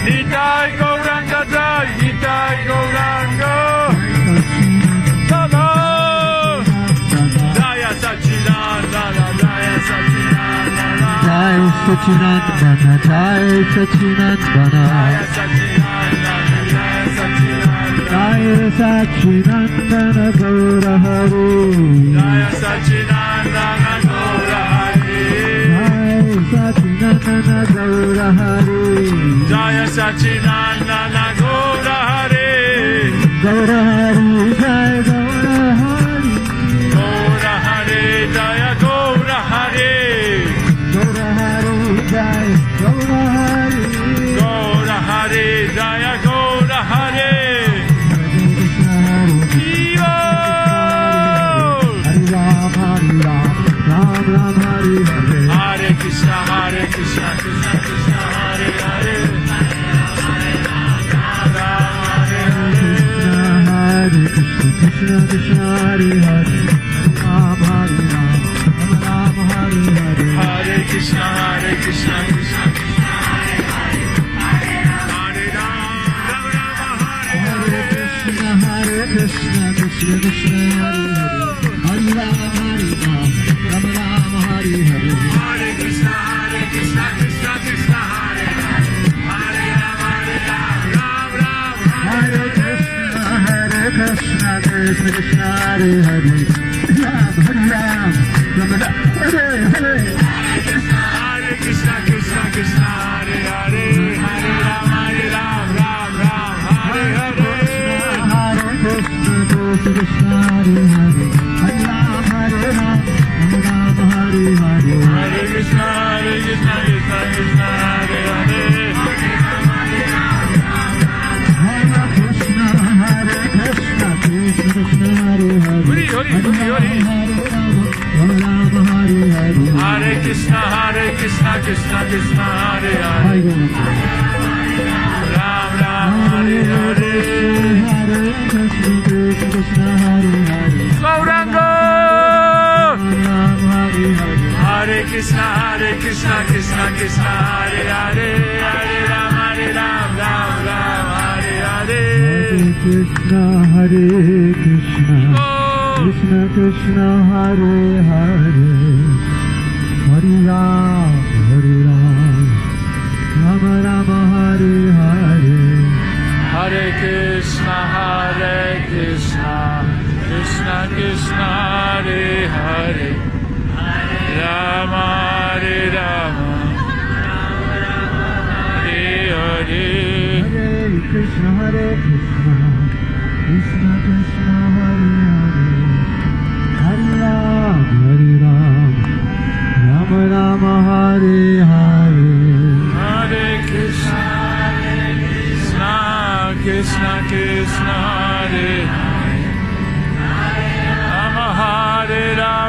Nitai Gauranga Jaya. Jai Sachinandana, Jai Sachinandana, Jai Sachinandana Gaura Hari, Jai Sachinandana Gaura Hari, Jai Sachinandana Gaura Hari, Jaya Sachinandana Gaura Hari, Gaura Hari, Jai Gaura Hari, Gaura Hari, Jaya Gaura Hari, Gaura Hari, Jai Gaura Hari, Gaura Hari, Jaya Gaura Hari. Hare Krishna, Krishna Krishna, Hare Hare, Hare Krishna, Krishna Krishna, Hare Hare, Ram Hare Ram, Ram Hare Hare, Hare Krishna, Krishna Krishna, Hare Hare, Hare Ram, Ram Ram, Hare Hare. Hare Krishna, Krishna Krishna, Hare Hare, Hare Ram, Hare Ram, Ram Ram, Hare Hare, Hare Krishna, Krishna Krishna, Hare Hare, Hare Ram, Ram Ram, Hare Krishna, Krishna Krishna, Hare Hare, Ram Ram, Ram Ram, Hare Hare, Hare Krishna, Krishna, Hare Hare, Hare Ram, Ram Ram, Hare Hare. Hare Krishna, Krishna Hare Hare, Hare Ram, Ram Hare Hare, Hare Krishna, Krishna Krishna, Hare Hare, Hare Krishna, Krishna Krishna, Hare Hare, Hari Hari Hari, Hare Ram, Hare Hare, Hare Krishna, Krishna Krishna, Hare Hare, Ram Ram, Hare Hare. Hare Krishna, Krishna Hare Hare, Gauranga, Ram Hare Hare, Hare Krishna, Krishna Krishna, Hare Hare, Hare Ram, Ram Ram, Hare Hare. Hare Krishna, Krishna Krishna, Hare Hare, Hare Ram, Ram Ram, Hare Hare, Hare Krishna, Krishna Krishna, Hare Hare, Rama Rama, Hare Hare. Hare Krishna, Krishna Krishna, Hare Hare, Hare Ram, Ram Ram, Hare Hare, Hare Krishna, Krishna Krishna, Hare Hare, Rama Hare Rama.